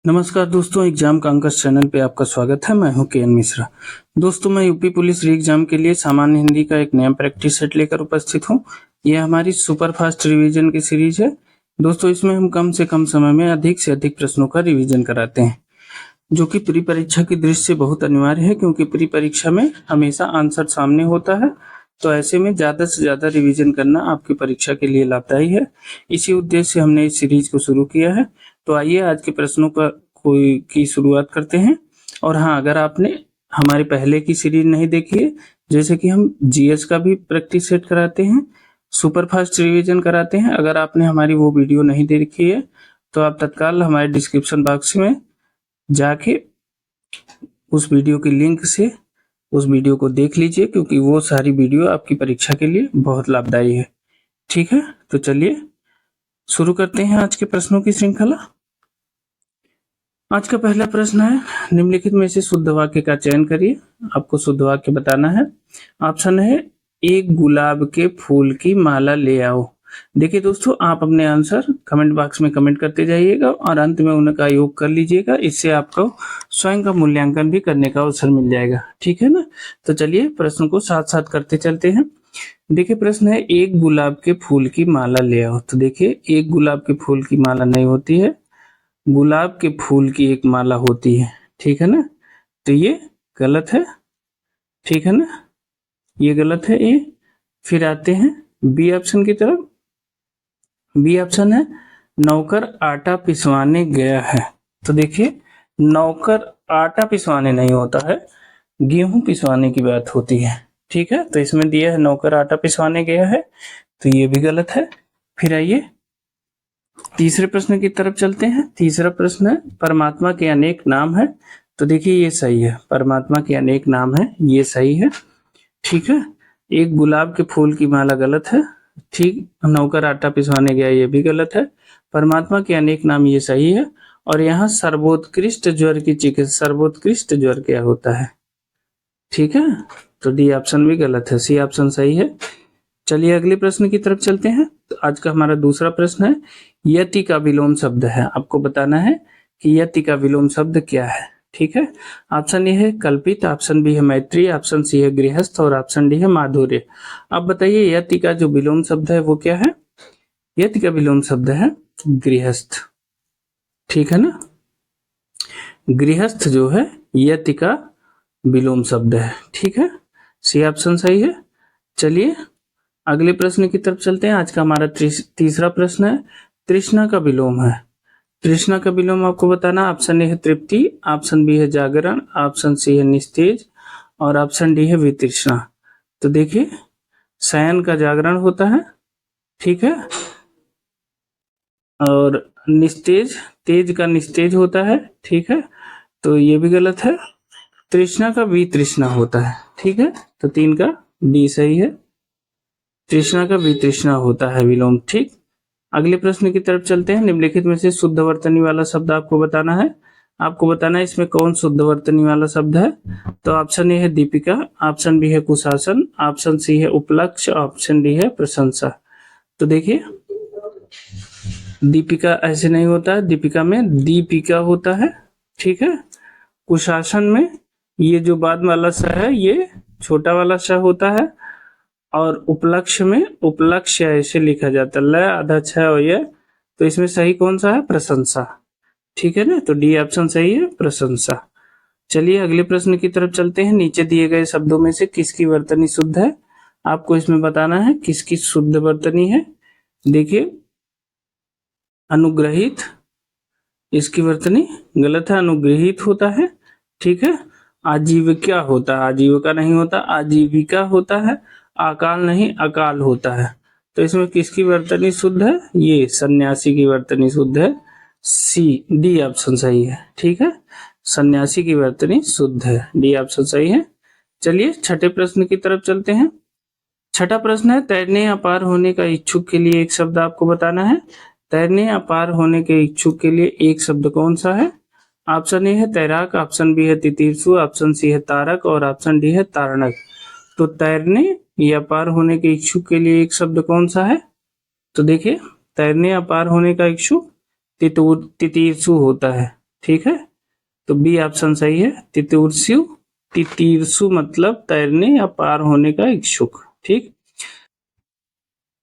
नमस्कार दोस्तों, exam कांकस channel पे आपका स्वागत है। मैं हूं के.एन. मिश्रा। दोस्तों, मैं यूपी पुलिस री एग्जाम के लिए सामान्य हिंदी का एक नया प्रैक्टिस सेट लेकर उपस्थित हूं। यह हमारी सुपर फास्ट रिवीजन की सीरीज है। दोस्तों, इसमें हम कम से कम समय में अधिक से अधिक प्रश्नों का रिवीजन कराते हैं, जो कि प्री परीक्षा की दृष्टि से बहुत अनिवार्य है, क्योंकि प्री परीक्षा में हमेशा आंसर सामने होता है। तो ऐसे में ज्यादा से ज्यादा रिवीजन करना आपकी परीक्षा के लिए लाभदायी है। इसी उद्देश्य से हमने इस सीरीज को शुरू किया है। तो आइए आज के प्रश्नों की शुरुआत करते हैं। और हाँ, अगर आपने हमारे पहले की सीरीज नहीं देखी है, जैसे कि हम जीएस का भी प्रैक्टिस सेट कराते हैं, सुपर फास्ट रिवीजन कराते हैं, अगर आपने हमारी वो वीडियो नहीं देखी है तो आप तत्काल हमारे डिस्क्रिप्शन बॉक्स में जाके उस वीडियो की लिंक से उस वीडियो को देख लीजिए, क्योंकि वो सारी वीडियो आपकी परीक्षा के लिए बहुत लाभदायी है। ठीक है, तो चलिए शुरू करते हैं आज के प्रश्नों की श्रृंखला। आज का पहला प्रश्न है, निम्नलिखित में से शुद्ध वाक्य का चयन करिए। आपको शुद्ध वाक्य बताना है। ऑप्शन है, एक गुलाब के फूल की माला ले आओ। देखिए दोस्तों, आप अपने आंसर कमेंट बॉक्स में कमेंट करते जाइएगा और अंत में उनका योग कर लीजिएगा। इससे आपको स्वयं का मूल्यांकन भी करने का अवसर मिल जाएगा। ठीक है ना। तो चलिए प्रश्न को साथ साथ करते चलते हैं। देखिए प्रश्न है, एक गुलाब के फूल की माला ले आओ। तो देखिए, एक गुलाब के फूल की माला नहीं होती है, गुलाब के फूल की एक माला होती है। ठीक है ना। तो ये गलत है। ठीक है ना, ये गलत है ये। फिर आते हैं बी ऑप्शन की तरफ। बी ऑप्शन है, नौकर आटा पिसवाने गया है। तो देखिए, नौकर आटा पिसवाने नहीं होता है, गेहूं पिसवाने की बात होती है। ठीक है, तो इसमें दिया है नौकर आटा पिसवाने गया है, तो ये भी गलत है। फिर आइए तीसरे प्रश्न की तरफ चलते हैं। तीसरा प्रश्न है, परमात्मा के अनेक नाम है। तो देखिए ये सही है, परमात्मा के अनेक नाम है, ये सही है। ठीक है। एक गुलाब के फूल की माला गलत है। ठीक, नौकर आटा पिसवाने गया, ये भी गलत है। परमात्मा के अनेक नाम, ये सही है। और यहाँ सर्वोत्कृष्ट ज्वर की चिकित्सा, सर्वोत्कृष्ट ज्वर क्या होता है? ठीक है, तो डी ऑप्शन भी गलत है, सी ऑप्शन सही है। चलिए अगले प्रश्न की तरफ चलते हैं। तो आज का हमारा दूसरा प्रश्न है, यति का विलोम शब्द है। आपको बताना है कि यति का विलोम शब्द क्या है। ठीक है, ऑप्शन ए है कल्पित, ऑप्शन बी है मैत्री, ऑप्शन सी है गृहस्थ और ऑप्शन डी है माधुर्य। अब बताइए यति का जो विलोम शब्द है वो क्या है? यति का विलोम शब्द है गृहस्थ। ठीक है ना, गृहस्थ जो है यति का विलोम शब्द है। ठीक है, सी ऑप्शन सही है। चलिए अगले प्रश्न की तरफ चलते हैं। आज का हमारा तीसरा प्रश्न है, तृष्णा का विलोम है। तृष्णा का विलोम आपको बताना। ऑप्शन ए है तृप्ति, ऑप्शन बी है जागरण, ऑप्शन सी है निस्तेज और ऑप्शन डी है वितृष्णा। तो देखिए, शयन का जागरण होता है। ठीक है, और निस्तेज, तेज का निस्तेज होता है। ठीक है, तो ये भी गलत है। तृष्णा का वितृष्णा होता है। ठीक है, तो 3 का डी सही है, तृष्णा का वितृष्णा होता है विलोम। ठीक, अगले प्रश्न की तरफ चलते हैं। निम्नलिखित में से शुद्ध वर्तनी वाला शब्द आपको बताना है। आपको बताना है इसमें कौन शुद्ध वर्तनी वाला शब्द है। तो ऑप्शन ए है दीपिका, ऑप्शन बी है कुशासन, ऑप्शन सी है उपलक्ष्य, ऑप्शन डी है प्रशंसा। तो देखिए, दीपिका ऐसे नहीं होता है, दीपिका में दीपिका होता है। ठीक है, कुशासन में ये जो बाद वाला स है ये छोटा वाला स होता है, और उपलक्ष्य में उपलक्ष्य ऐसे लिखा जाता है, ल आधा छ और ये। तो इसमें सही कौन सा है? प्रशंसा। ठीक है ना, तो डी ऑप्शन सही है, प्रशंसा। चलिए अगले प्रश्न की तरफ चलते हैं। नीचे दिए गए शब्दों में से किसकी वर्तनी शुद्ध है? आपको इसमें बताना है किसकी शुद्ध वर्तनी है। देखिए, अनुग्रहित, इसकी वर्तनी गलत है, अनुग्रहित होता है। ठीक है, आजीविका होता है, आजीविका नहीं होता, आजीविका होता है। अकाल नहीं, अकाल होता है। तो इसमें किसकी वर्तनी शुद्ध है? ये सन्यासी की वर्तनी शुद्ध है, सी डी ऑप्शन सही है। ठीक है, सन्यासी की वर्तनी शुद्ध है, डी ऑप्शन सही है। चलिए छठे प्रश्न की तरफ चलते हैं। छठा प्रश्न है, तैरने या पार होने का इच्छुक के लिए एक शब्द आपको बताना है। तैरने या पार होने के इच्छुक के लिए एक शब्द कौन सा है? ऑप्शन ए है तैराक, ऑप्शन बी है तितीर्षु, ऑप्शन सी है तारक और ऑप्शन डी है तारणक। तो तैरने या पार होने के इच्छुक के लिए एक शब्द कौन सा है? तो देखिए, तैरने या पार होने का इच्छुक तितीर्षु होता है। ठीक है, तो बी ऑप्शन सही है। तितीर्षु, तितीर्षु मतलब तैरने या पार होने का इच्छुक। ठीक,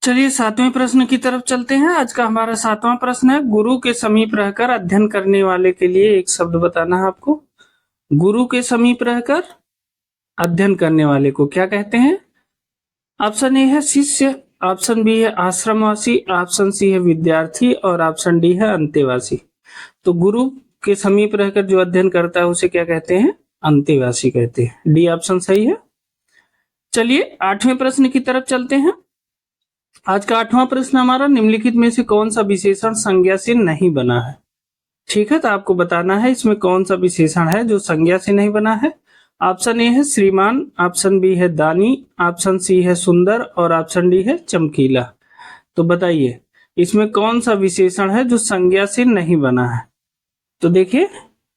चलिए 7वें प्रश्न की तरफ चलते हैं। आज का हमारा 7वां प्रश्न है, गुरु के समीप रहकर अध्ययन करने वाले के लिए एक शब्द बताना है आपको। गुरु के समीप रहकर अध्ययन करने वाले को क्या कहते हैं? ऑप्शन ए है शिष्य, ऑप्शन बी है आश्रमवासी, ऑप्शन सी है विद्यार्थी और ऑप्शन डी है अंतेवासी। तो गुरु के समीप रहकर जो अध्ययन करता है उसे क्या कहते हैं? अंतेवासी कहते हैं। डी ऑप्शन सही है। चलिए 8वें प्रश्न की तरफ चलते हैं। आज का 8वां प्रश्न हमारा, निम्नलिखित में से कौन सा विशेषण संज्ञा से नहीं बना है? ठीक है, तो आपको बताना है इसमें कौन सा विशेषण है जो संज्ञा से नहीं बना है। ऑप्शन ए है श्रीमान, ऑप्शन बी है दानी, ऑप्शन सी है सुंदर और ऑप्शन डी है चमकीला। तो बताइए इसमें कौन सा विशेषण है जो संज्ञा से नहीं बना है? तो देखिए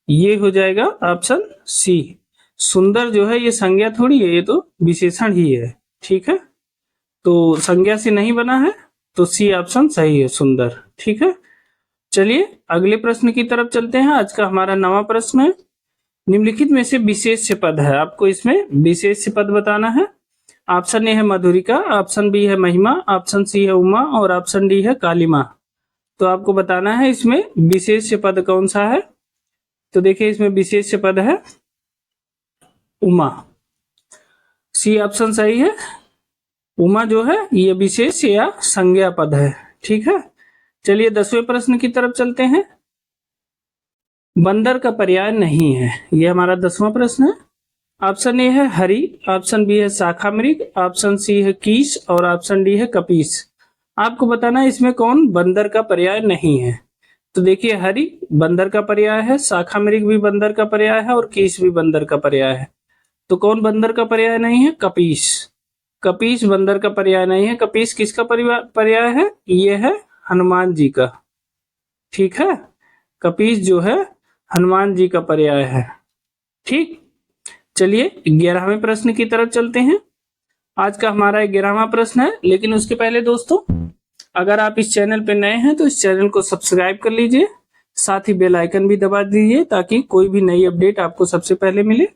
ये हो जाएगा ऑप्शन सी। सुंदर जो है ये संज्ञा थोड़ी है, ये तो विशेषण ही है। ठीक है, तो संज्ञा से नहीं बना है, तो सी ऑप्शन सही है, सुंदर। ठीक है, चलिए अगले प्रश्न की तरफ चलते हैं। आज का हमारा 9वां प्रश्न है, निम्नलिखित में से विशेष्य पद है, आपको इसमें विशेष्य पद बताना है। ऑप्शन ए है मधुरिका, ऑप्शन बी है महिमा, ऑप्शन सी है उमा और ऑप्शन डी है कालिमा। तो आपको बताना है इसमें विशेष्य पद कौन सा है। तो देखिए इसमें विशेष्य पद है उमा, सी ऑप्शन सही है। उमा जो है ये विशेष या संज्ञा पद है। ठीक है, चलिए 10वें प्रश्न की तरफ चलते हैं। बंदर का पर्याय नहीं है, ये हमारा 10वां प्रश्न है। ऑप्शन ए है हरि, ऑप्शन बी है शाखा मृग, ऑप्शन सी है कीश और ऑप्शन डी है कपीस। आपको बताना है इसमें कौन बंदर का पर्याय नहीं है। तो देखिए हरि बंदर का पर्याय है, शाखा मृग भी बंदर का पर्याय है और कीश भी बंदर का पर्याय है। तो कौन बंदर का पर्याय नहीं है? कपीस। कपीस बंदर का पर्याय नहीं है। कपीस किसका पर्याय है? ये है हनुमान जी का। ठीक है, कपीस जो है हनुमान जी का पर्याय है। ठीक, चलिए 11वें प्रश्न की तरफ चलते हैं। आज का हमारा 11वां प्रश्न है, लेकिन उसके पहले दोस्तों अगर आप इस चैनल पे नए हैं तो इस चैनल को सब्सक्राइब कर लीजिए, साथ ही बेल आइकन भी दबा दीजिए ताकि कोई भी नई अपडेट आपको सबसे पहले मिले।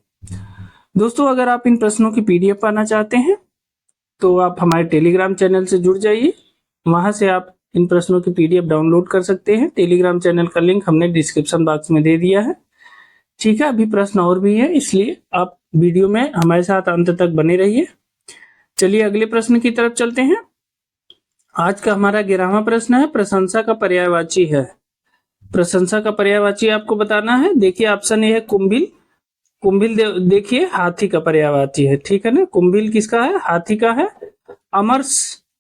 दोस्तों अगर आप इन प्रश्नों की पीडीएफ पाना चाहते हैं तो आप हमारे टेलीग्राम चैनल से जुड़ जाइए, वहां से आप इन प्रश्नों की पीडीएफ डाउनलोड कर सकते हैं। टेलीग्राम चैनल का लिंक हमने डिस्क्रिप्शन बॉक्स में दे दिया है। ठीक है, अभी प्रश्न और भी है, इसलिए आप वीडियो में हमारे साथ अंत तक बने रहिए। चलिए अगले प्रश्न की तरफ चलते हैं। आज का हमारा 11वां प्रश्न है, प्रशंसा का पर्यायवाची है। प्रशंसा का पर्यायवाची आपको बताना है। देखिए ऑप्शन ए है कुंभिल, कुंभिल देखिए हाथी का पर्यायवाची है। ठीक है ना, कुंभिल किसका है? हाथी का है। अमर्ष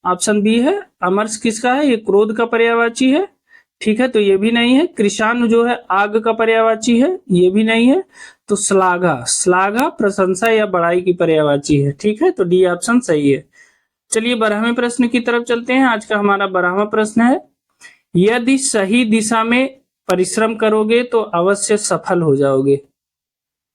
ऑप्शन बी है, अमर्ष किसका है? ये क्रोध का पर्यायवाची है। ठीक है, तो ये भी नहीं है। कृषाण जो है आग का पर्यायवाची है, ये भी नहीं है। तो श्लाघा, श्लाघा प्रशंसा या बड़ाई की पर्यायवाची है। ठीक है, तो डी ऑप्शन सही है। चलिए 12वें प्रश्न की तरफ चलते हैं। आज का हमारा 12वां प्रश्न है, यदि सही दिशा में परिश्रम करोगे तो अवश्य सफल हो जाओगे।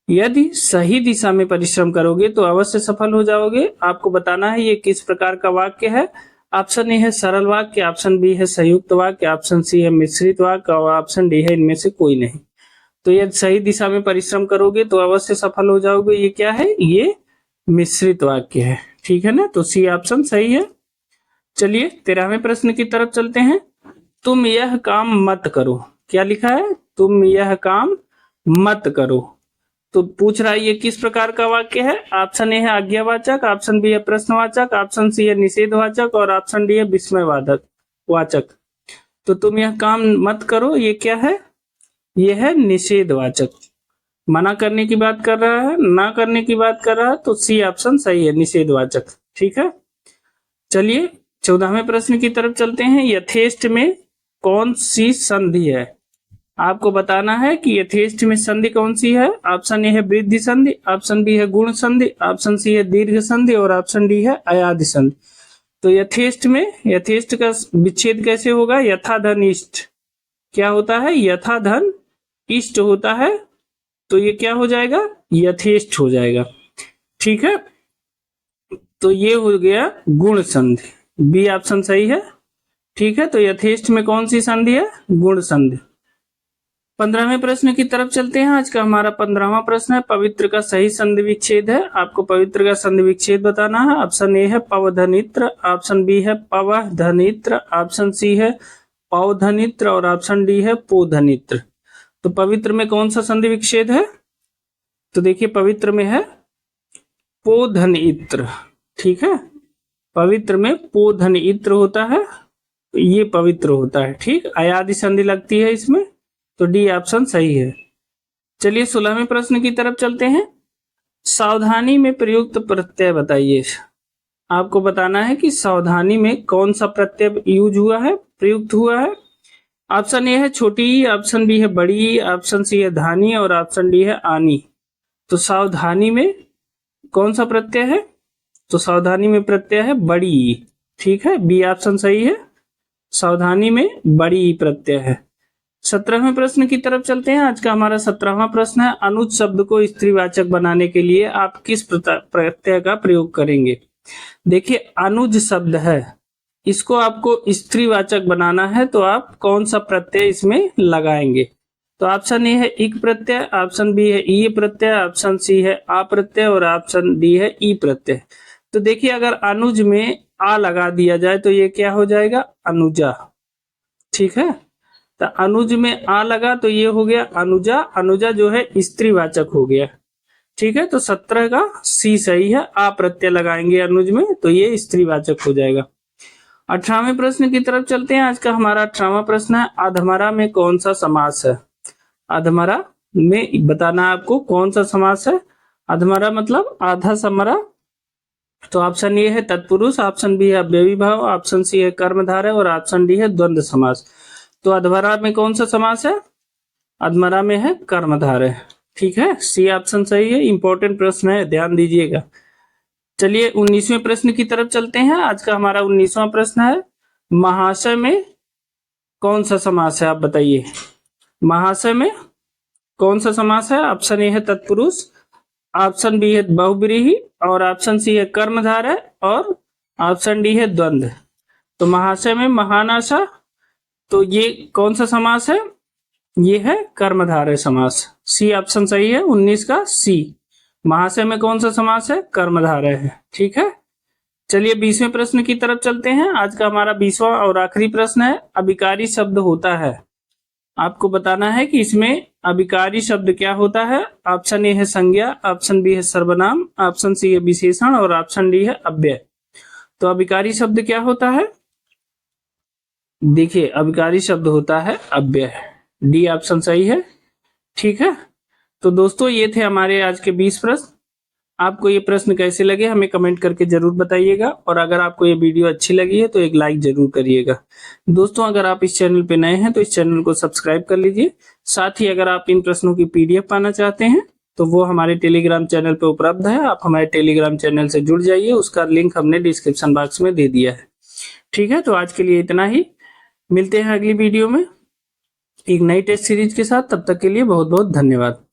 यदि सही दिशा में परिश्रम करोगे तो अवश्य सफल हो जाओगे। आपको बताना है ये किस प्रकार का वाक्य है। ऑप्शन ए है सरल वाक्य, ऑप्शन बी है संयुक्त वाक्य, ऑप्शन सी है मिश्रित वाक्य और ऑप्शन डी है इनमें से कोई नहीं। तो यदि सही दिशा में परिश्रम करोगे तो अवश्य सफल हो जाओगे, ये क्या है? ये मिश्रित वाक्य है। ठीक है ना, तो सी ऑप्शन सही है। चलिए 13वें प्रश्न की तरफ चलते हैं। तुम यह काम मत करो, क्या लिखा है? तुम यह काम मत करो। तो पूछ रहा है ये किस प्रकार का वाक्य है। ऑप्शन ए है आज्ञावाचक, ऑप्शन बी है प्रश्नवाचक, ऑप्शन सी है निषेधवाचक और ऑप्शन डी है विस्मयवाचक वाचक। तो तुम यह काम मत करो, ये क्या है? ये है निषेधवाचक, मना करने की बात कर रहा है, ना करने की बात कर रहा है। तो सी ऑप्शन सही है, निषेधवाचक। ठीक है, चलिए 14वें प्रश्न की तरफ चलते हैं। यथेष्ट में कौन सी संधि है? आपको बताना है कि यथेष्ट में संधि कौन सी है। ऑप्शन ए है वृद्धि संधि, ऑप्शन बी है गुण संधि, ऑप्शन सी है दीर्घ संधि और ऑप्शन डी है अयादि संधि। तो यथेष्ट में यथेष्ट का विच्छेद कैसे होगा? यथा धन इष्ट। क्या होता है? यथा धन इष्ट होता है, तो ये क्या हो जाएगा? यथेष्ट हो जाएगा। ठीक है, तो ये हो गया गुण संधि, बी ऑप्शन सही है। ठीक है, तो यथेष्ट में कौन सी संधि है? गुण संधि। 15वें प्रश्न की तरफ चलते हैं। आज का हमारा 15वां प्रश्न है, पवित्र का सही संधि विच्छेद है। आपको पवित्र का संधि विच्छेद बताना है। ऑप्शन ए है पवधनित्र, ऑप्शन बी है पवधनित्र, ऑप्शन सी है पौधनित्र और ऑप्शन डी है पोधनित्र। तो पवित्र में कौन सा संधि विच्छेद है? तो देखिए पवित्र में है पोधनित्र। ठीक है, पवित्र में पोधनित्र होता है, ये पवित्र होता है। ठीक, अयादि संधि लगती है इसमें, तो डी ऑप्शन सही है। चलिए 16वें प्रश्न की तरफ चलते हैं। सावधानी में प्रयुक्त प्रत्यय बताइए। आपको बताना है कि सावधानी में कौन सा प्रत्यय यूज हुआ है, प्रयुक्त हुआ है। ऑप्शन ए है छोटी, ऑप्शन बी है बड़ी, ऑप्शन सी है धानी और ऑप्शन डी है आनी। तो सावधानी में कौन सा प्रत्यय है? तो सावधानी में प्रत्यय है बड़ी। ठीक है, बी ऑप्शन सही है, सावधानी में बड़ी प्रत्यय है। 17वें प्रश्न की तरफ चलते हैं। आज का हमारा 17वां प्रश्न है, अनुज शब्द को स्त्रीवाचक बनाने के लिए आप किस प्रत्यय का प्रयोग करेंगे? देखिए अनुज शब्द है, इसको आपको स्त्रीवाचक बनाना है, तो आप कौन सा प्रत्यय इसमें लगाएंगे? तो ऑप्शन ए है इक प्रत्यय, ऑप्शन बी है ई प्रत्यय, ऑप्शन सी है आ प्रत्यय और ऑप्शन डी है ई प्रत्यय। तो देखिए अगर अनुज में आ लगा दिया जाए तो ये क्या हो जाएगा? अनुजा। ठीक है, तो अनुज में आ लगा तो ये हो गया अनुजा। अनुजा जो है स्त्रीवाचक हो गया। ठीक है, तो 17 का सी सही है, आ प्रत्यय लगाएंगे अनुज में तो ये स्त्रीवाचक हो जाएगा। 18वें प्रश्न की तरफ चलते हैं। आज का हमारा 18वां प्रश्न है, अधमरा में कौन सा समास है? अधमरा में बताना आपको कौन सा समास है। अधमरा मतलब आधा समरा। तो ऑप्शन ए है तत्पुरुष, ऑप्शन बी है अव्ययीभाव, ऑप्शन सी है कर्मधारय और ऑप्शन डी है द्वंद्व समास। तो अधमरा में कौन सा समास है? अधमरा में है कर्मधारय। ठीक है, सी ऑप्शन सही है। इंपॉर्टेंट प्रश्न है, ध्यान दीजिएगा। चलिए 19वें प्रश्न की तरफ चलते हैं। आज का हमारा 19वां प्रश्न है, महाशय में कौन सा समास है? आप बताइए महाशय में कौन सा समास है। ऑप्शन ए है तत्पुरुष, ऑप्शन बी है बहुब्रीहि और ऑप्शन सी है कर्मधारय और ऑप्शन डी है द्वंद्व। तो महाशय में महान आशा, तो ये कौन सा समास है? ये है कर्मधारय समास। सी ऑप्शन सही है, 19 का सी। महाशय में कौन सा समास है? कर्मधारय है। ठीक है, चलिए 20वें प्रश्न की तरफ चलते हैं। आज का हमारा 20वां और आखिरी प्रश्न है, अभिकारी शब्द होता है। आपको बताना है कि इसमें अभिकारी शब्द क्या होता है। ऑप्शन ए है संज्ञा, ऑप्शन बी है सर्वनाम, ऑप्शन सी है विशेषण और ऑप्शन डी है अव्यय। तो अभिकारी शब्द क्या होता है? देखिए अभिकारी शब्द होता है अव्यय। डी ऑप्शन सही है। ठीक है, तो दोस्तों ये थे हमारे आज के 20 प्रश्न। आपको ये प्रश्न कैसे लगे हमें कमेंट करके जरूर बताइएगा, और अगर आपको ये वीडियो अच्छी लगी है तो एक लाइक जरूर करिएगा। दोस्तों अगर आप इस चैनल पे नए हैं तो इस चैनल को सब्सक्राइब कर लीजिए। साथ ही अगर आप इन प्रश्नों की PDF पाना चाहते हैं तो वो हमारे टेलीग्राम चैनल पे उपलब्ध है। आप हमारे टेलीग्राम चैनल से जुड़ जाइए, उसका लिंक हमने डिस्क्रिप्शन बॉक्स में दे दिया है। ठीक है, तो आज के लिए इतना ही। मिलते हैं अगली वीडियो में एक नई टेस्ट सीरीज के साथ। तब तक के लिए बहुत बहुत धन्यवाद।